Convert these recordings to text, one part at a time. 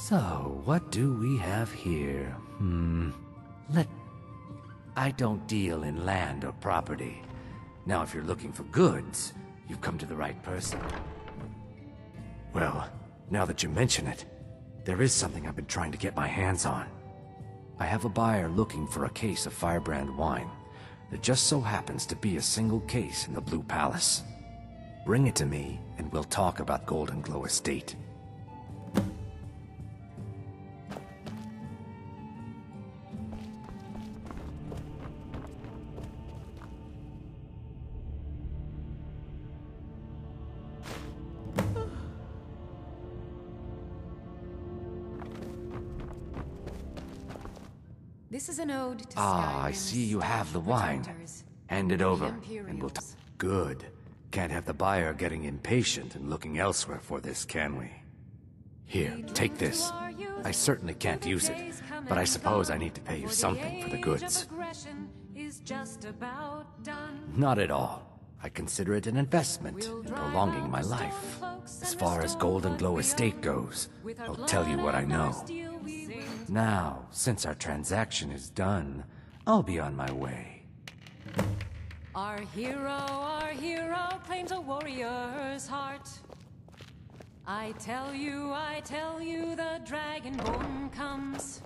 So, what do we have here? I don't deal in land or property. Now, if you're looking for goods, you've come to the right person. Well, now that you mention it, there is something I've been trying to get my hands on. I have a buyer looking for a case of firebrand wine. There just so happens to be a single case in the Blue Palace. Bring it to me, and we'll talk about Golden Glow Estate. This is an ode to I see you have the wine. Hand it over, and we'll talk. Good. Can't have the buyer getting impatient and looking elsewhere for this, can we? Here, take this. I certainly can't use it, but I suppose I need to pay you something for the goods. Not at all. I consider it an investment in prolonging my life. As far as Golden Glow Estate goes, I'll tell you what I know. Now, since our transaction is done, I'll be on my way. Our hero claims a warrior's heart. I tell you, the dragonborn comes.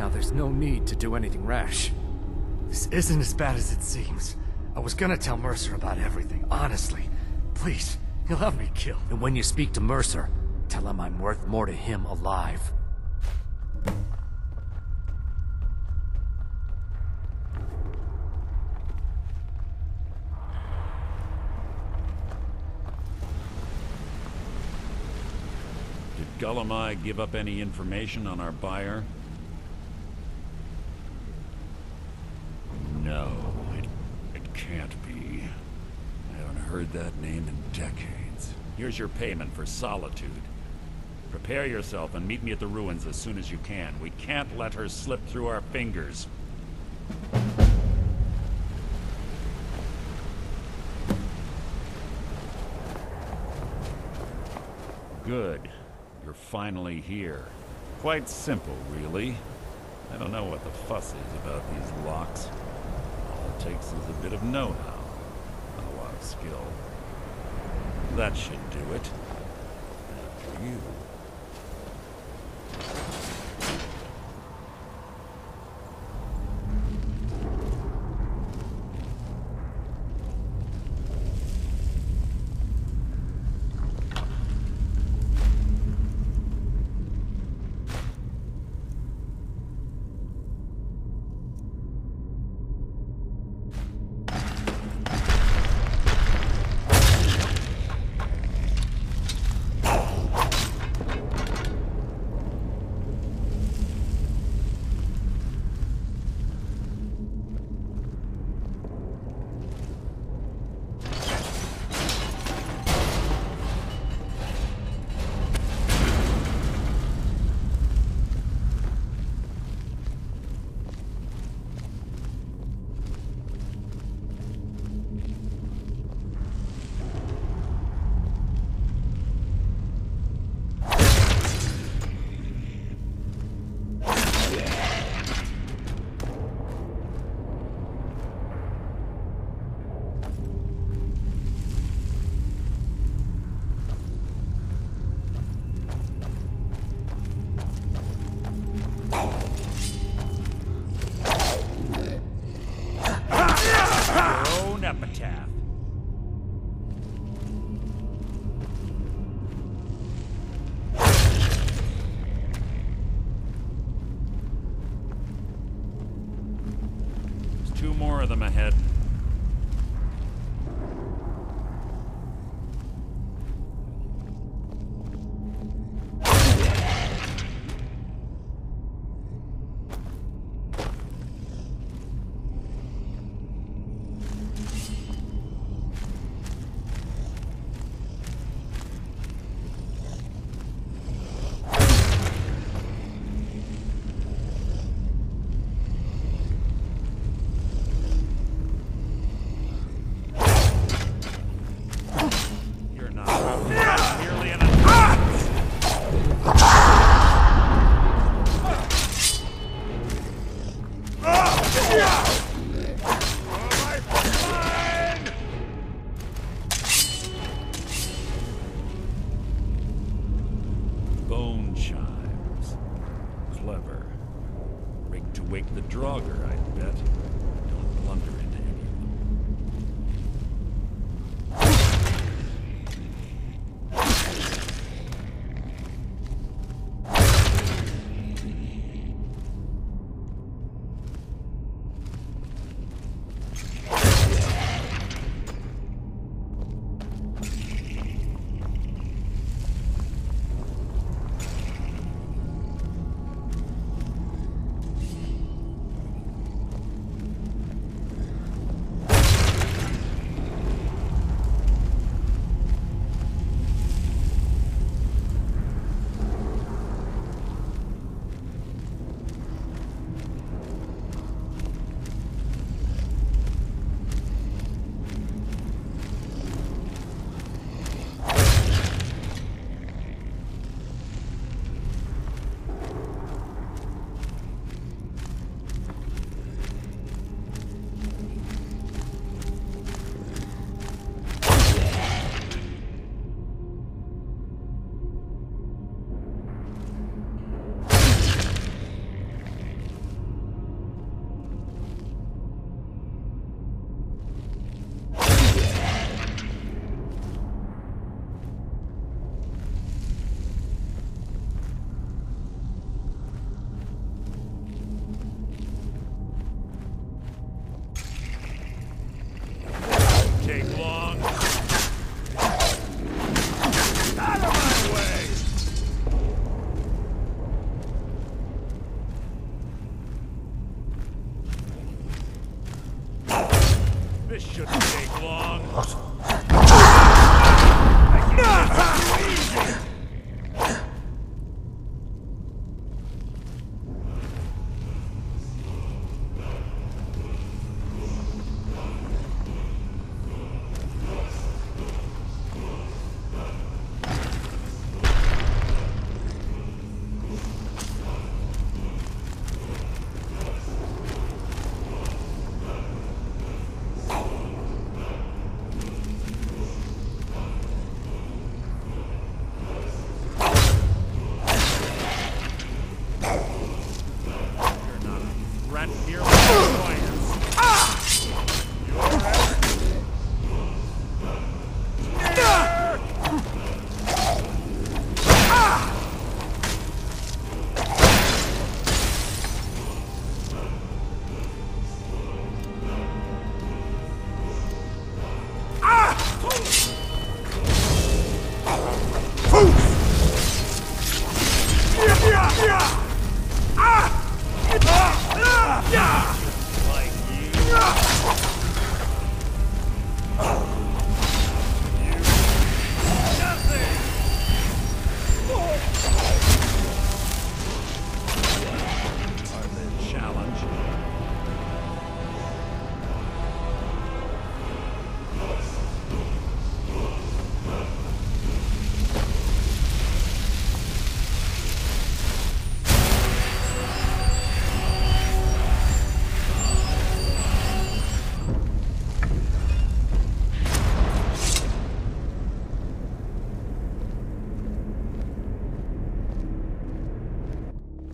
Now there's no need to do anything rash. This isn't as bad as it seems. I was gonna tell Mercer about everything, honestly. Please, he'll have me killed. And when you speak to Mercer, tell him I'm worth more to him alive. Did Gullamai give up any information on our buyer? No, it can't be. I haven't heard that name in decades. Here's your payment for solitude. Prepare yourself and meet me at the ruins as soon as you can. We can't let her slip through our fingers. Good. You're finally here. Quite simple, really. I don't know what the fuss is about these locks. All it takes is a bit of know-how, and a lot of skill. That should do it. After you. Epitaph. There's 2 more of them ahead. Bone chimes. Clever. Rigged to wake the Draugr, I'd bet. Don't blunder into any of This shouldn't take long.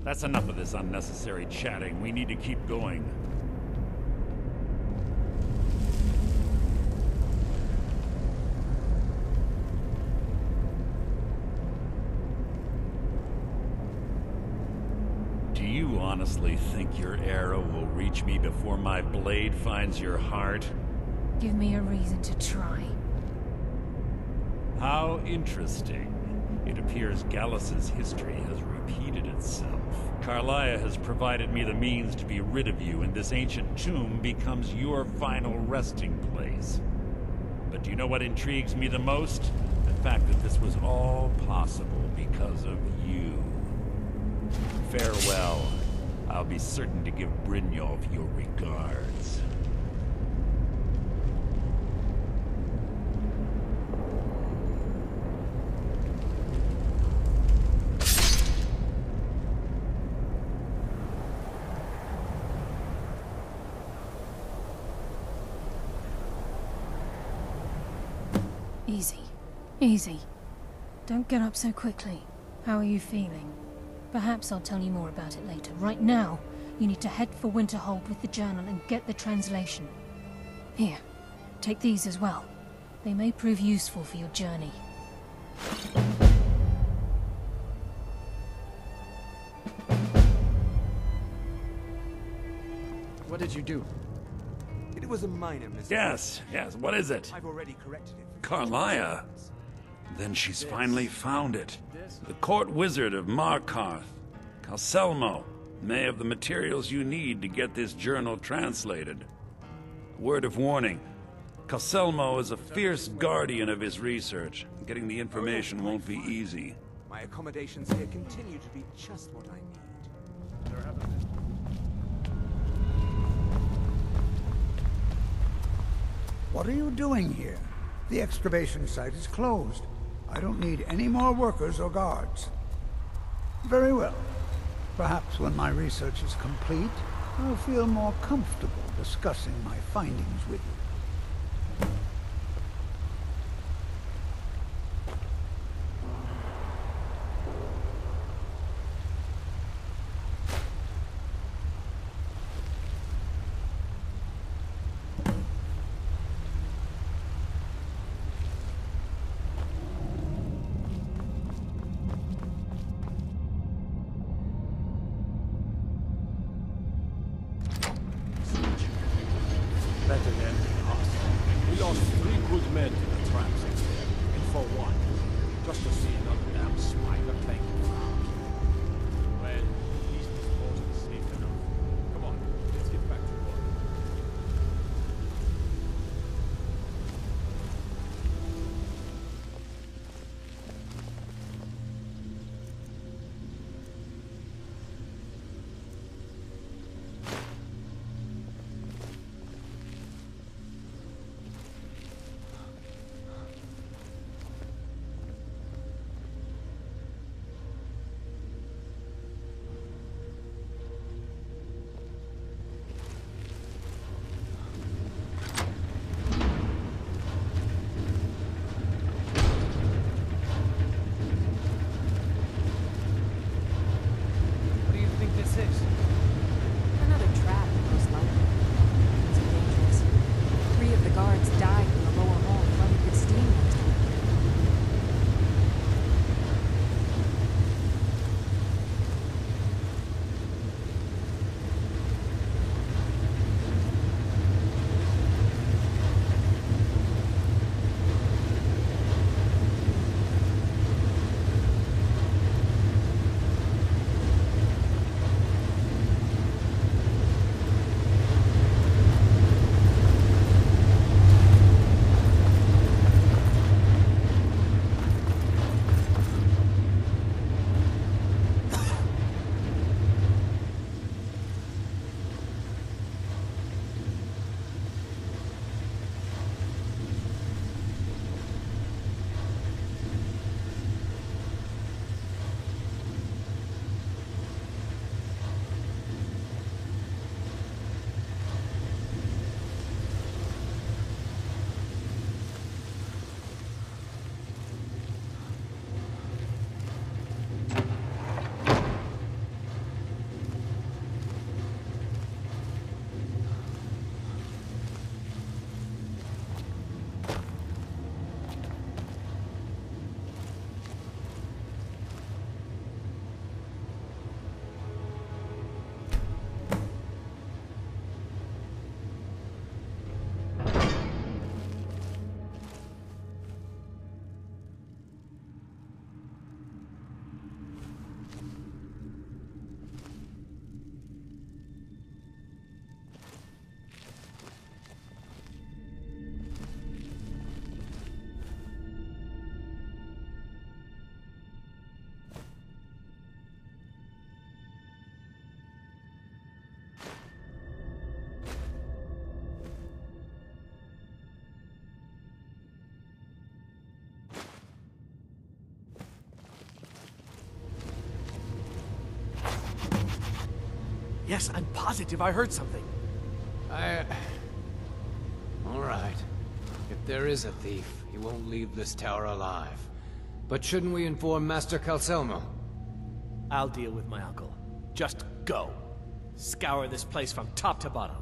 That's enough of this unnecessary chatting. We need to keep going. Do you honestly think your arrow will reach me before my blade finds your heart? Give me a reason to try. How interesting. It appears Gallus's history has repeated itself. Carlia has provided me the means to be rid of you, and this ancient tomb becomes your final resting place. But do you know what intrigues me the most? The fact that this was all possible because of you. Farewell. I'll be certain to give Brynjolf your regards. Easy. Easy. Don't get up so quickly. How are you feeling? Perhaps I'll tell you more about it later. Right now, you need to head for Winterhold with the journal and get the translation. Here, take these as well. They may prove useful for your journey. What did you do? It was a minor mistake. Yes, what is it? I've already corrected it. Carlia. Then she's finally found it. The court wizard of Markarth, Calselmo, may have the materials you need to get this journal translated. Word of warning, Calselmo is a fierce guardian of his research. Getting the information won't be easy. My accommodations here continue to be just what I need. What are you doing here? The excavation site is closed. I don't need any more workers or guards. Very well. Perhaps when my research is complete, I'll feel more comfortable discussing my findings with you. Better than us. We lost 3 good men to the traps in there. And for what? Just to see another damn spider tanking around. Well, at least this port is safe enough. Come on, let's get back to work. Yes, I'm positive I heard something. All right. If there is a thief, he won't leave this tower alive. But shouldn't we inform Master Calcelmo? I'll deal with my uncle. Just go. Scour this place from top to bottom.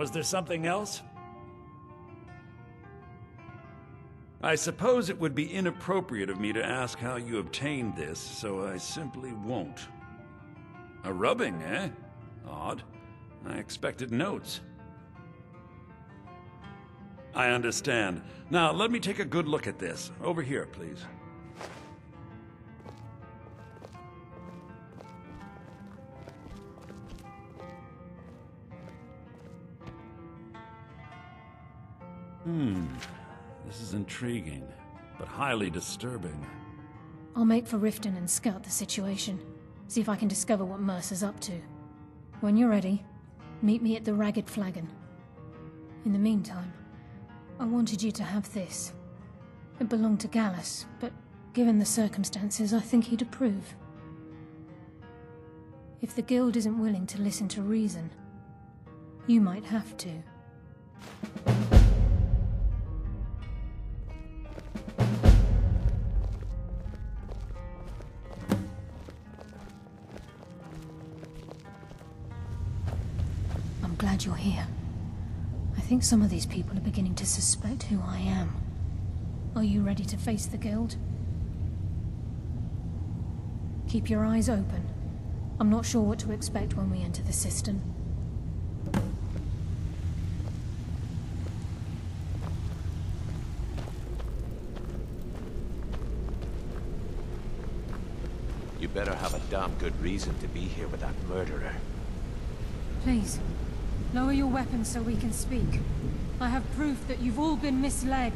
Was there something else? I suppose it would be inappropriate of me to ask how you obtained this, so I simply won't. A rubbing, eh? Odd. I expected notes. I understand. Now, let me take a good look at this. Over here, please. This is intriguing, but highly disturbing. I'll make for Riften and scout the situation. See if I can discover what Mercer's up to. When you're ready, meet me at the Ragged Flagon. In the meantime, I wanted you to have this. It belonged to Gallus, but given the circumstances, I think he'd approve. If the Guild isn't willing to listen to reason, you might have to. Glad you're here. I think some of these people are beginning to suspect who I am. Are you ready to face the Guild? Keep your eyes open. I'm not sure what to expect when we enter the cistern. better have a damn good reason to be here with that murderer. Please, lower your weapons so we can speak. I have proof that you've all been misled.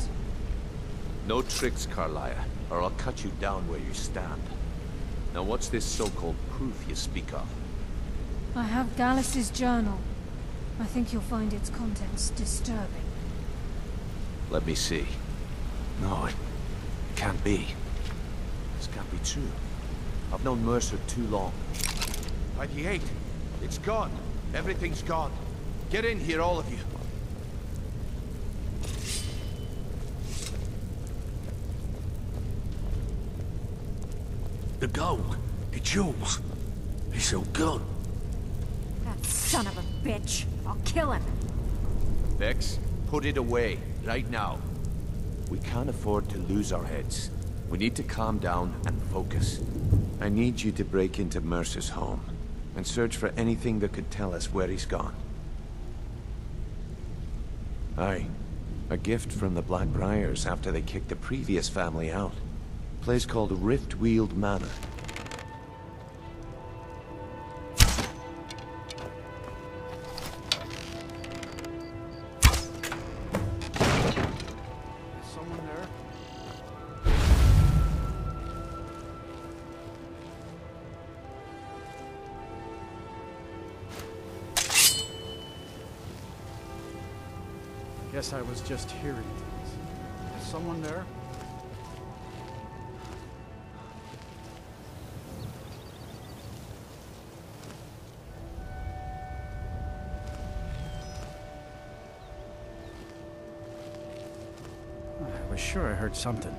No tricks, Carlia, or I'll cut you down where you stand. Now what's this so-called proof you speak of? I have Gallus's journal. I think you'll find its contents disturbing. Let me see. No, it can't be. This can't be true. I've known Mercer too long. 98! It's gone! Everything's gone! Get in here, all of you! The gold. It's yours. It's so good. That son of a bitch. I'll kill him. Vex, put it away, right now. We can't afford to lose our heads. We need to calm down and focus. I need you to break into Mercer's home and search for anything that could tell us where he's gone. Aye. A gift from the Blackbriars after they kicked the previous family out. A place called Riftweald Manor. Guess I was just hearing things. Is someone there? I was sure I heard something.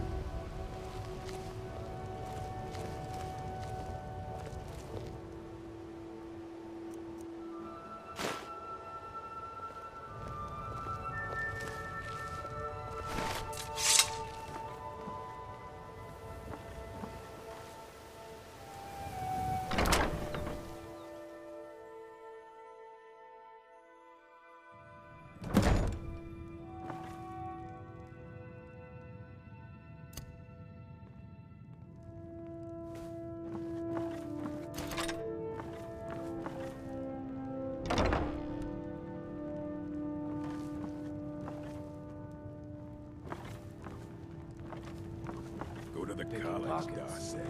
Go to the college, Doc said.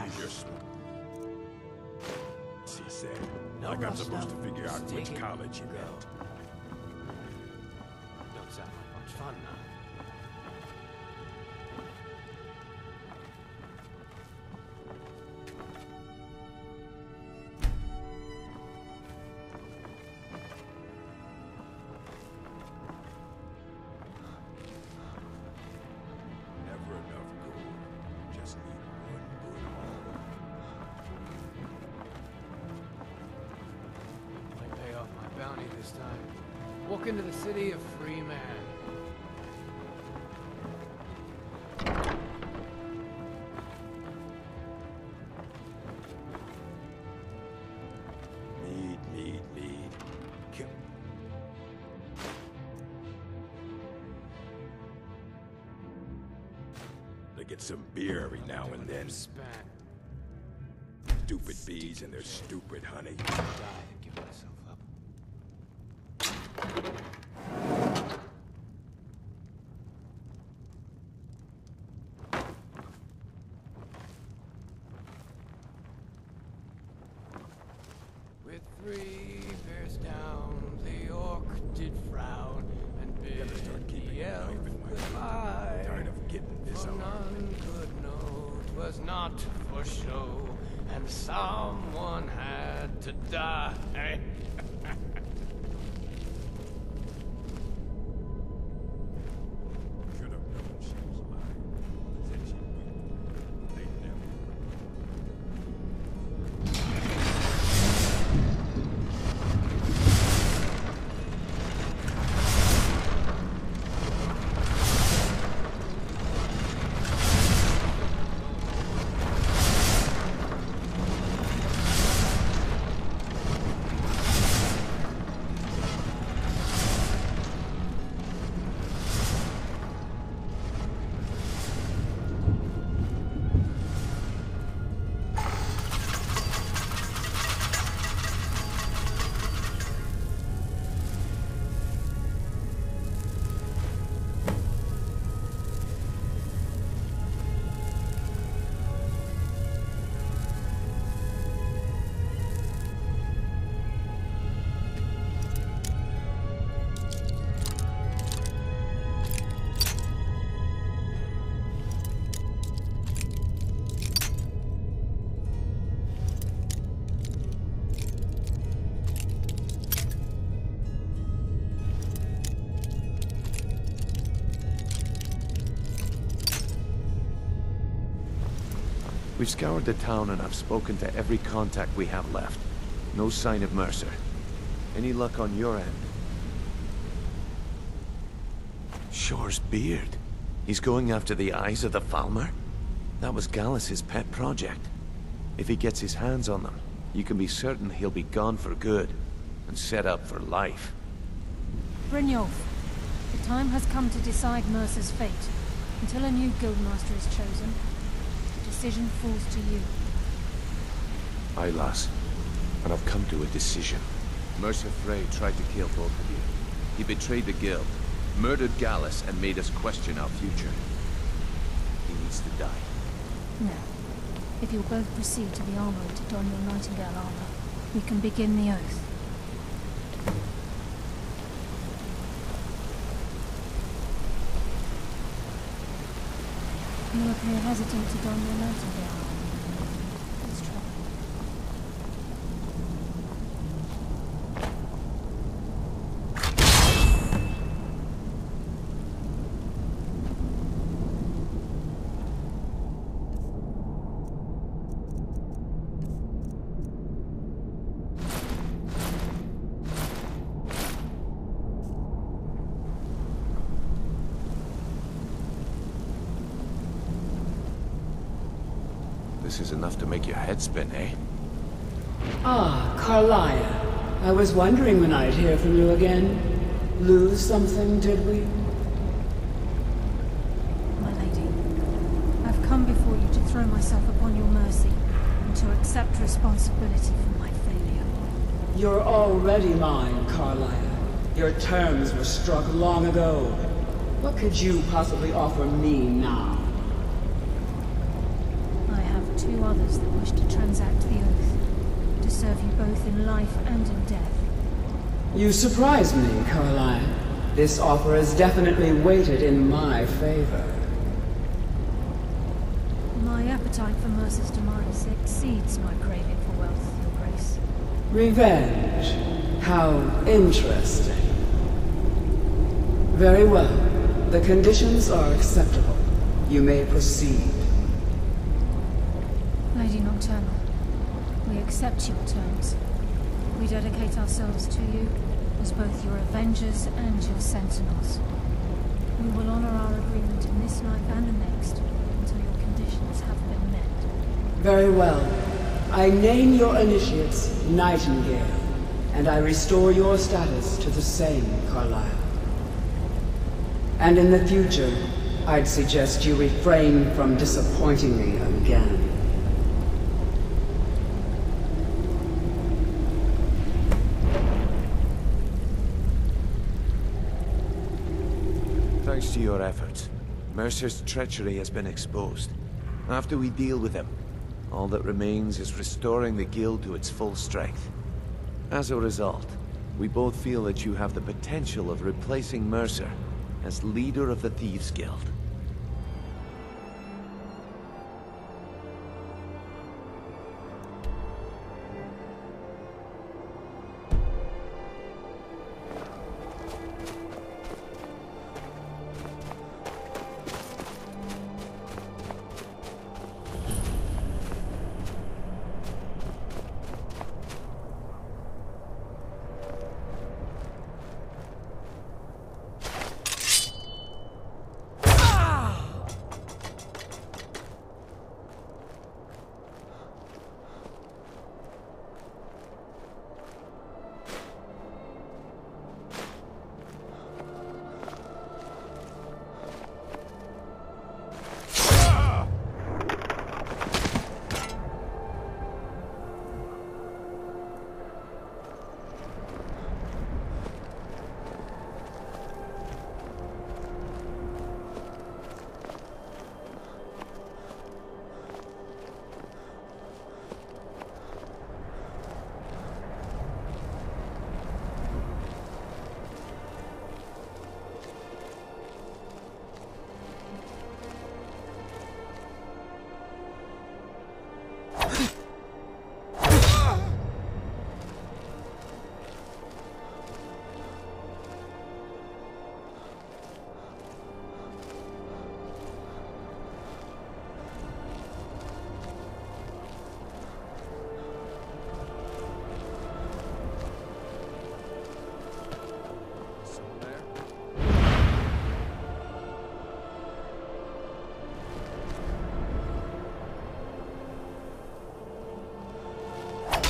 Use your smoke. She said. Like I'm supposed to figure out which college you meant. Don't sound like much fun now. Never enough gold. Just need one good haul. Might pay off my bounty this time. Walk into the city a free man. Need. Kill. They get some beer every now and then. Spat. Stupid bees and their stupid honey. Die and give myself up. With 3 bears down, the orc did frown and bid Better start keeping the a elf knife in my goodbye. hand. Tired of getting this For on. none could know 'twas not for show, and someone had to die. Should have known she was lying. Said she'd wait. They never. We've scoured the town and I've spoken to every contact we have left. No sign of Mercer. Any luck on your end? Shore's beard. He's going after the eyes of the Falmer? That was Gallus's pet project. If he gets his hands on them, you can be certain he'll be gone for good, and set up for life. Brynjolf, the time has come to decide Mercer's fate. Until a new guildmaster is chosen, the decision falls to you. Aye, lass. And I've come to a decision. Mercer Frey tried to kill both of you. He betrayed the guild, murdered Gallus, and made us question our future. He needs to die. No. If you'll both proceed to the armory to don your Nightingale armor, we can begin the oath. You appear hesitant to don your Nightingale armor. Let's try. This is enough to make your head spin, eh? Ah, Carlia. I was wondering when I'd hear from you again. Lose something, did we? My lady, I've come before you to throw myself upon your mercy, and to accept responsibility for my failure. You're already mine, Carlia. Your terms were struck long ago. What could you possibly offer me now? I have two others that wish to transact the oath, to serve you both in life and in death. You surprise me, Carlia. This offer is definitely weighted in my favor. My appetite for Mercer's demise exceeds my craving for wealth, Your Grace. Revenge. How interesting. Very well. The conditions are acceptable. You may proceed. Lady Nocturnal, we accept your terms. We dedicate ourselves to you as both your avengers and your sentinels. We will honor our agreement in this life and the next until your conditions have been met. Very well. I name your initiates Nightingale, and I restore your status to the same, Carlisle. And in the future, I'd suggest you refrain from disappointing me again. Thanks to your efforts, Mercer's treachery has been exposed. After we deal with him, all that remains is restoring the guild to its full strength. As a result, we both feel that you have the potential of replacing Mercer as leader of the Thieves Guild.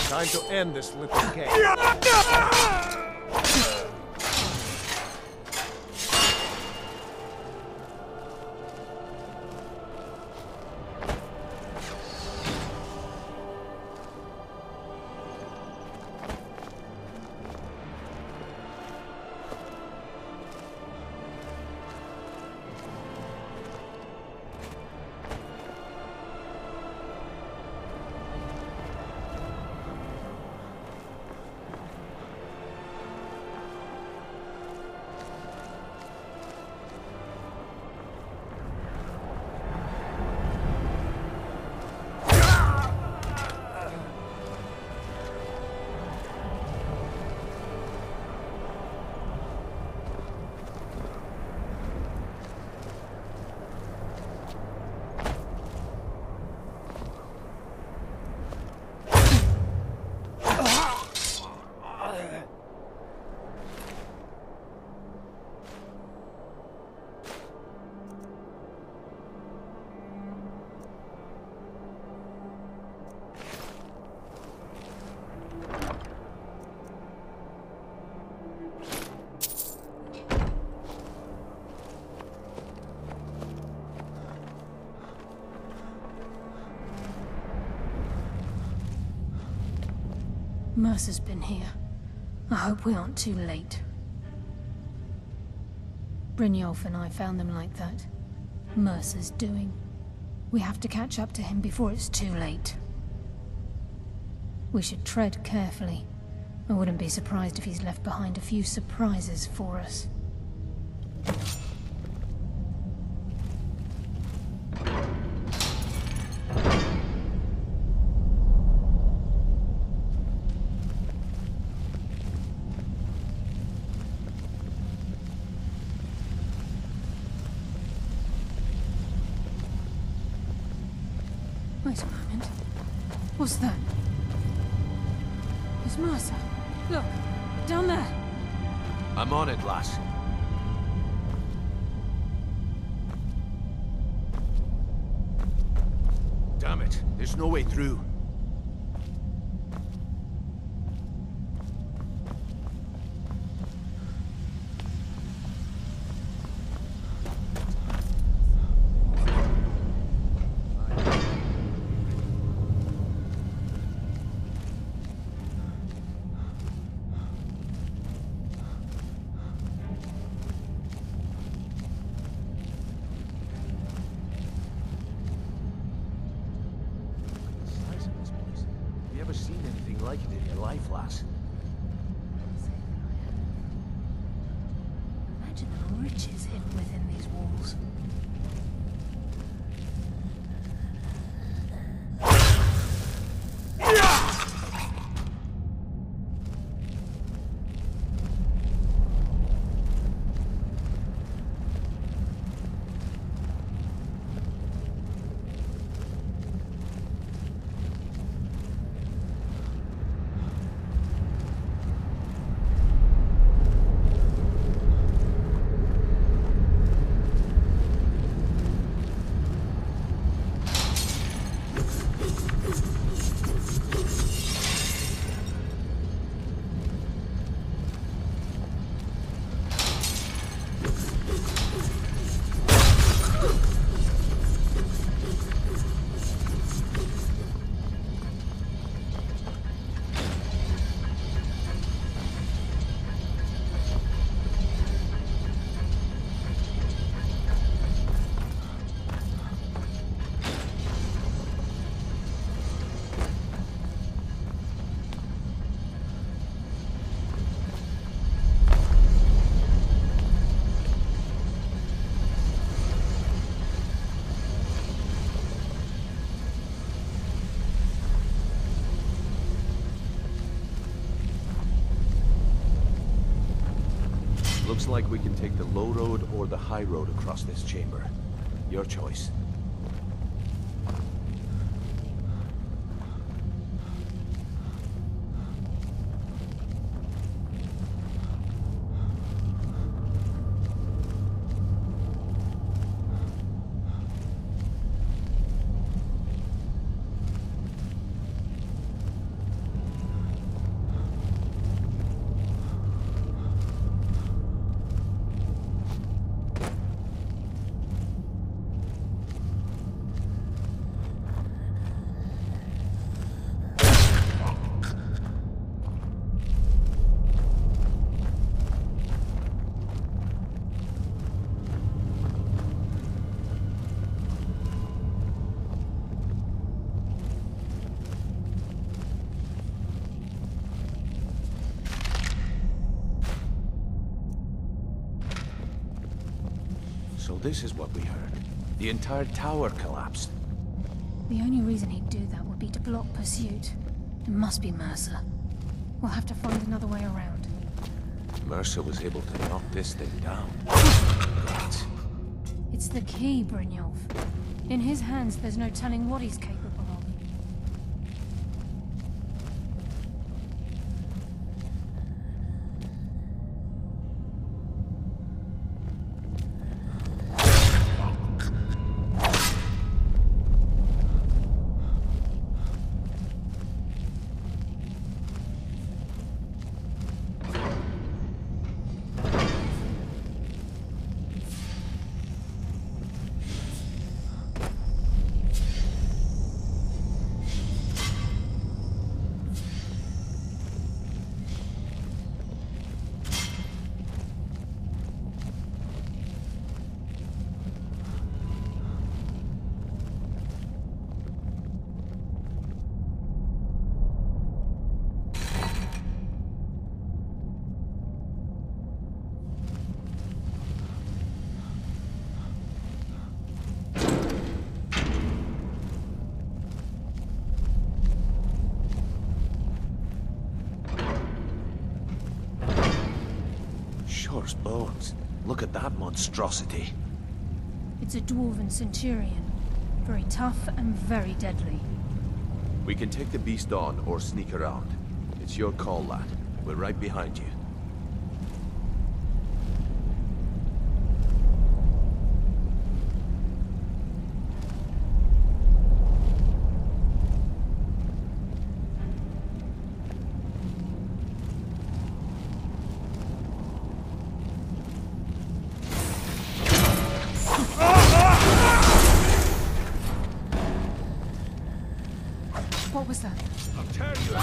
Time to end this little game. Mercer's been here. I hope we aren't too late. Brynjolf and I found them like that. Mercer's doing. We have to catch up to him before it's too late. We should tread carefully. I wouldn't be surprised if he's left behind a few surprises for us. Wait a moment. What's that? It's Mercer. Look, down there. I'm on it, lass. Damn it, there's no way through. Seen anything like it in your life, lass? Imagine the riches hidden within these walls. Looks like we can take the low road or the high road across this chamber. Your choice. So this is what we heard. The entire tower collapsed. The only reason he'd do that would be to block pursuit. It must be Mercer. We'll have to find another way around. Mercer was able to knock this thing down. Right. It's the key, Brynjolf. In his hands, there's no telling what he's capable of. Shore's bones. Look at that monstrosity. It's a dwarven centurion. Very tough and very deadly. We can take the beast on or sneak around. It's your call, lad. We're right behind you. What was that? I'll tear you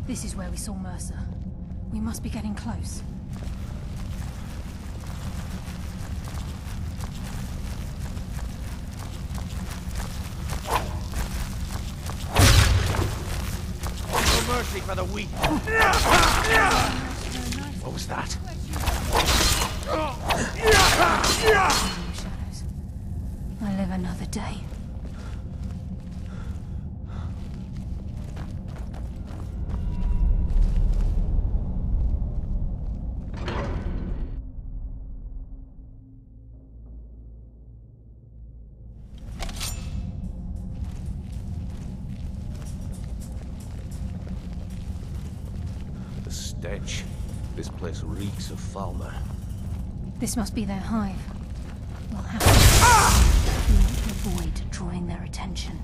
This is where we saw Mercer. We must be getting close. No mercy for the weak. What was that? Shadows. I live another day. The stench. This place reeks of Falmer. This must be their hive. We'll have to... We need to avoid drawing their attention.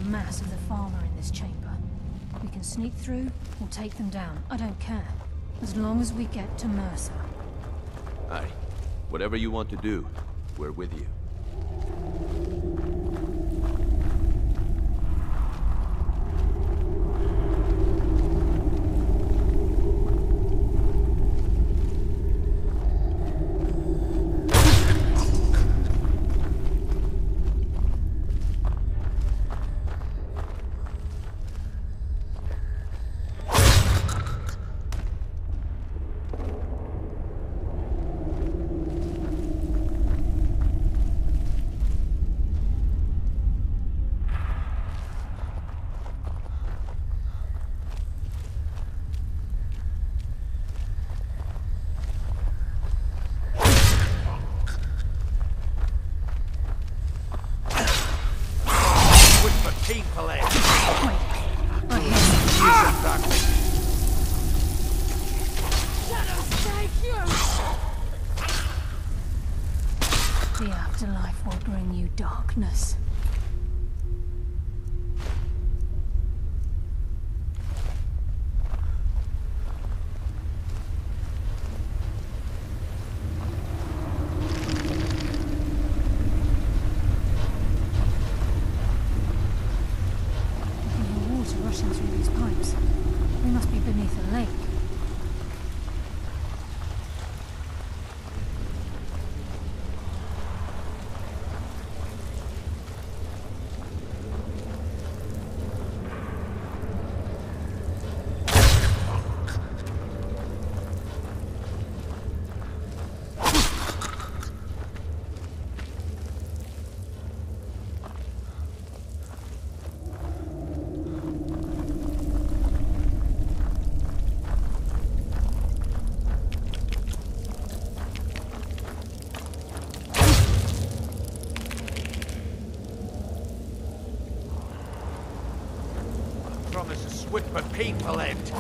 Mass of the farmer in this chamber. We can sneak through or take them down. I don't care. As long as we get to Mercer. Aye. Whatever you want to do, we're with you. The afterlife will bring you darkness. Rushing through these pipes. We must be beneath a lake. Promise a swift but painful end. No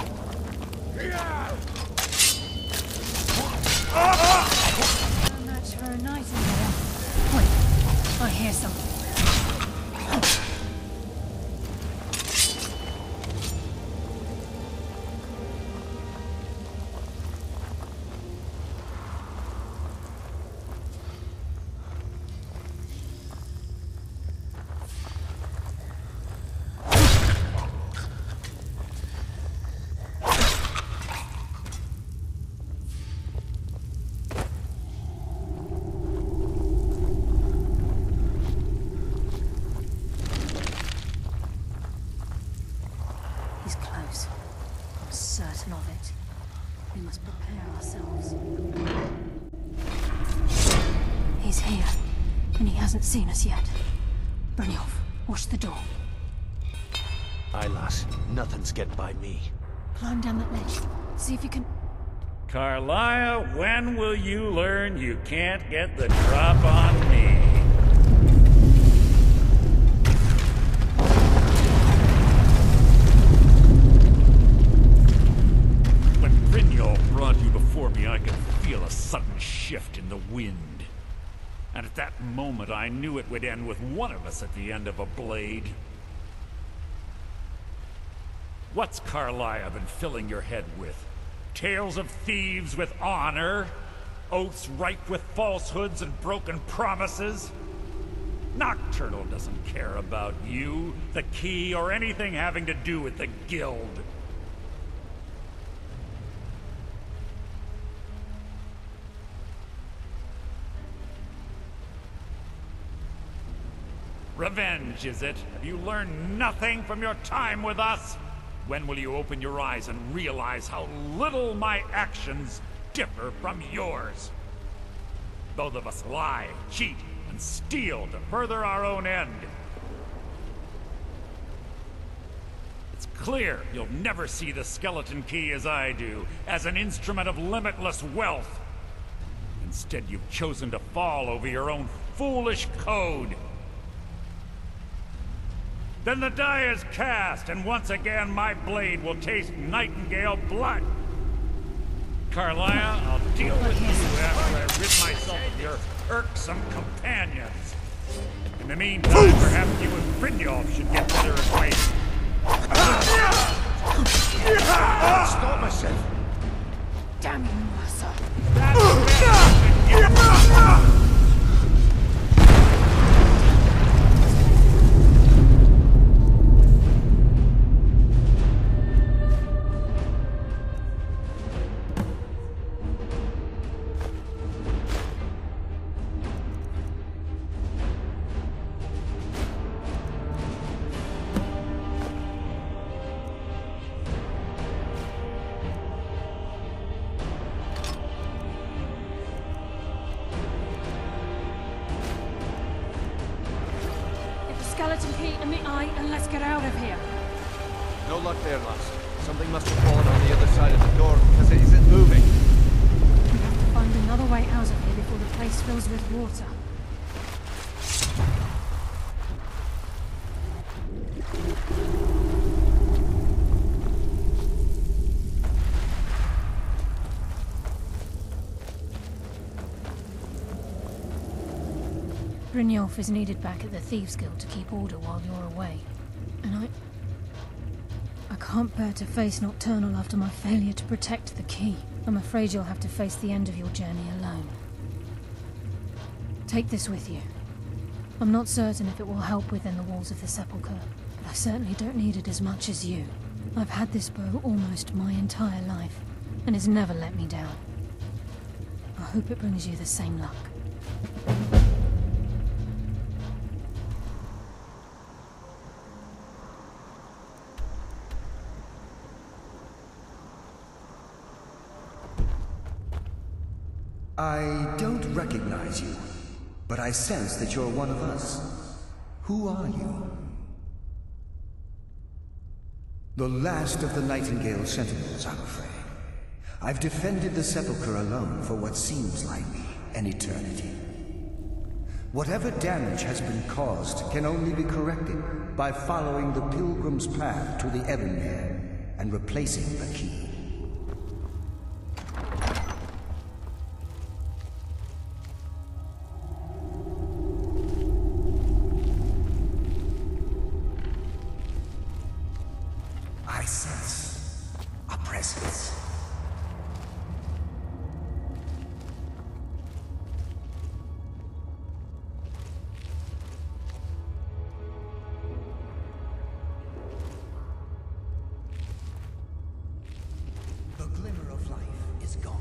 match for a nightingale. Wait, I hear something. He's close. I'm certain of it. We must prepare ourselves. He's here, and he hasn't seen us yet. Brynjolf, watch the door. Aye, lass. Nothing's getting by me. Climb down that ledge. See if you can... Carlia, when will you learn you can't get the drop on me? When Brynjolf brought you before me, I could feel a sudden shift in the wind. And at that moment, I knew it would end with one of us at the end of a blade. What's Carlia been filling your head with? Tales of thieves with honor? Oaths ripe with falsehoods and broken promises? Nocturnal doesn't care about you, the key, or anything having to do with the guild. Revenge, is it? Have you learned nothing from your time with us? When will you open your eyes and realize how little my actions differ from yours? Both of us lie, cheat, and steal to further our own end. It's clear you'll never see the skeleton key as I do, as an instrument of limitless wealth. Instead, you've chosen to fall over your own foolish code. Then the die is cast, and once again my blade will taste Nightingale blood. Carlia, I'll deal with you after I rid myself of your irksome companions. In the meantime, perhaps you and Brynjolf should get better acquainted. Stop myself! Damn you, Mercer. Skeleton key in the eye, and let's get out of here. No luck there, lass. Something must have fallen on the other side of the door because it isn't moving. We have to find another way out of here before the place fills with water. Brynjolf is needed back at the Thieves Guild to keep order while you're away. And I can't bear to face Nocturnal after my failure to protect the key. I'm afraid you'll have to face the end of your journey alone. Take this with you. I'm not certain if it will help within the walls of the Sepulchre, but I certainly don't need it as much as you. I've had this bow almost my entire life, and it's never let me down. I hope it brings you the same luck. I don't recognize you, but I sense that you're one of us. Who are you? The last of the Nightingale Sentinels, I'm afraid. I've defended the Sepulchre alone for what seems like an eternity. Whatever damage has been caused can only be corrected by following the Pilgrim's path to the Ebonmere and replacing the key. I sense a presence. The glimmer of life is gone.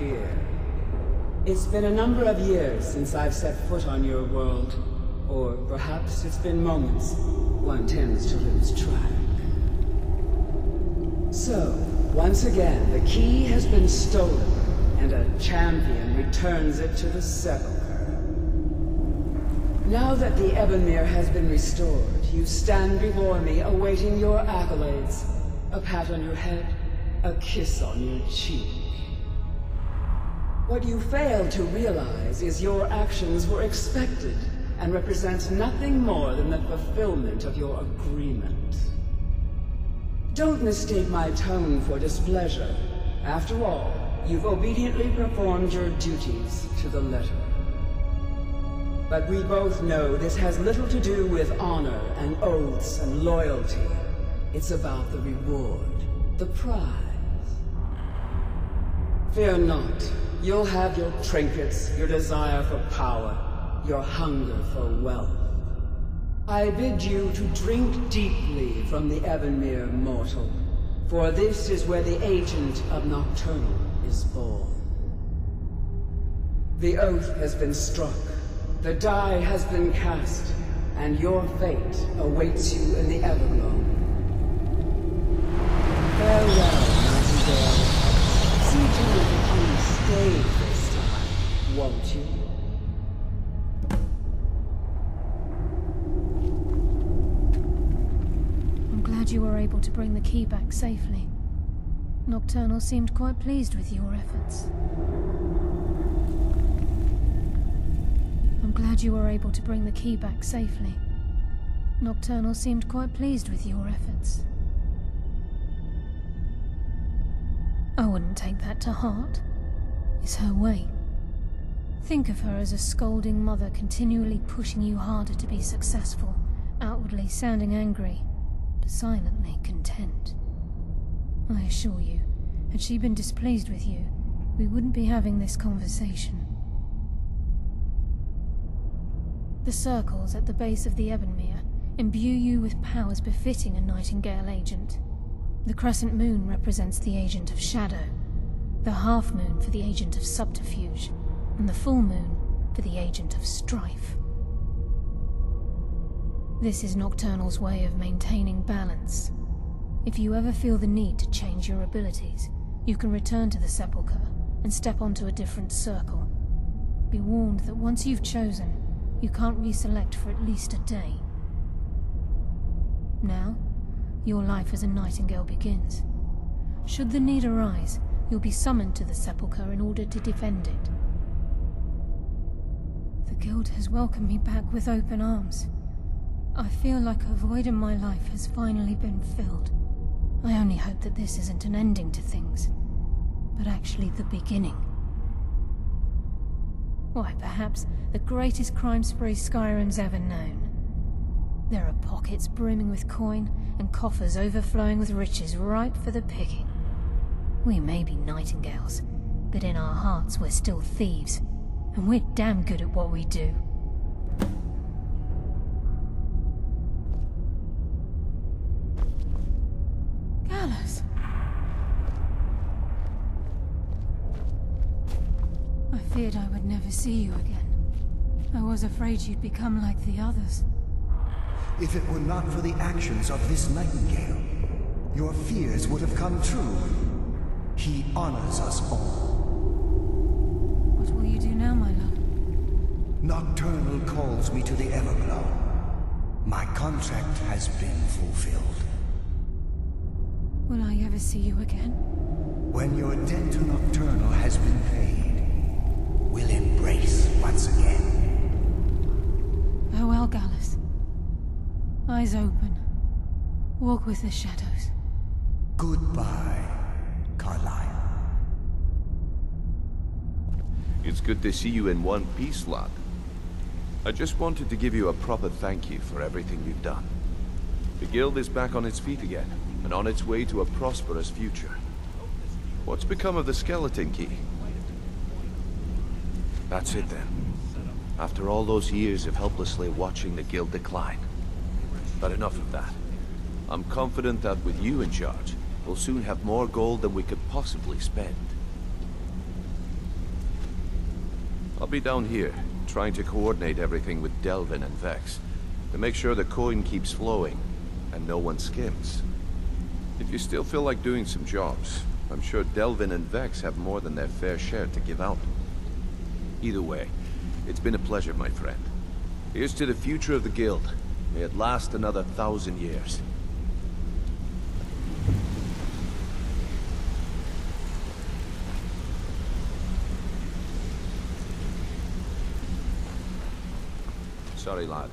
fear. It's been a number of years since I've set foot on your world. Or perhaps it's been moments. One tends to lose track. So, once again, the key has been stolen, and a champion returns it to the sepulchre. Now that the Ebonmere has been restored, you stand before me awaiting your accolades. A pat on your head, a kiss on your cheek. What you fail to realize is your actions were expected and represent nothing more than the fulfillment of your agreement. Don't mistake my tone for displeasure. After all, you've obediently performed your duties to the letter. But we both know this has little to do with honor and oaths and loyalty. It's about the reward, the prize. Fear not. You'll have your trinkets, your desire for power, your hunger for wealth. I bid you to drink deeply from the Ebonmere mortal, for this is where the agent of Nocturnal is born. The oath has been struck, the die has been cast, and your fate awaits you in the Everglow. Farewell, Nightingale. See to it unscathed this time, won't you? I'm glad you were able to bring the key back safely. Nocturnal seemed quite pleased with your efforts. I'm glad you were able to bring the key back safely. Nocturnal seemed quite pleased with your efforts. I wouldn't take that to heart. It's her way. Think of her as a scolding mother continually pushing you harder to be successful, outwardly sounding angry, but silently content. I assure you, had she been displeased with you, we wouldn't be having this conversation. The circles at the base of the Ebonmere imbue you with powers befitting a Nightingale agent. The crescent moon represents the agent of shadow, the half moon for the agent of subterfuge, and the full moon for the agent of strife. This is Nocturnal's way of maintaining balance. If you ever feel the need to change your abilities, you can return to the sepulchre and step onto a different circle. Be warned that once you've chosen, you can't reselect for at least a day. Now, your life as a Nightingale begins. Should the need arise, you'll be summoned to the sepulchre in order to defend it. The Guild has welcomed me back with open arms. I feel like a void in my life has finally been filled. I only hope that this isn't an ending to things, but actually the beginning. Why, perhaps the greatest crime spree Skyrim's ever known. There are pockets brimming with coin, and coffers overflowing with riches ripe for the picking. We may be Nightingales, but in our hearts we're still thieves, and we're damn good at what we do. Gallus! I feared I would never see you again. I was afraid you'd become like the others. If it were not for the actions of this Nightingale, your fears would have come true. He honors us all. What will you do now, my love? Nocturnal calls me to the Everglow. My contract has been fulfilled. Will I ever see you again? When your debt to Nocturnal has been paid, we'll embrace once again. Farewell, Gallus. Eyes open. Walk with the shadows. Goodbye, Carlyle. It's good to see you in one piece, lad. I just wanted to give you a proper thank you for everything you've done. The Guild is back on its feet again, and on its way to a prosperous future. What's become of the skeleton key? That's it then. After all those years of helplessly watching the Guild decline. But enough of that. I'm confident that with you in charge, we'll soon have more gold than we could possibly spend. I'll be down here, trying to coordinate everything with Delvin and Vex, to make sure the coin keeps flowing, and no one skims. If you still feel like doing some jobs, I'm sure Delvin and Vex have more than their fair share to give out. Either way, it's been a pleasure, my friend. Here's to the future of the Guild. May it last another 1,000 years. Sorry, lad.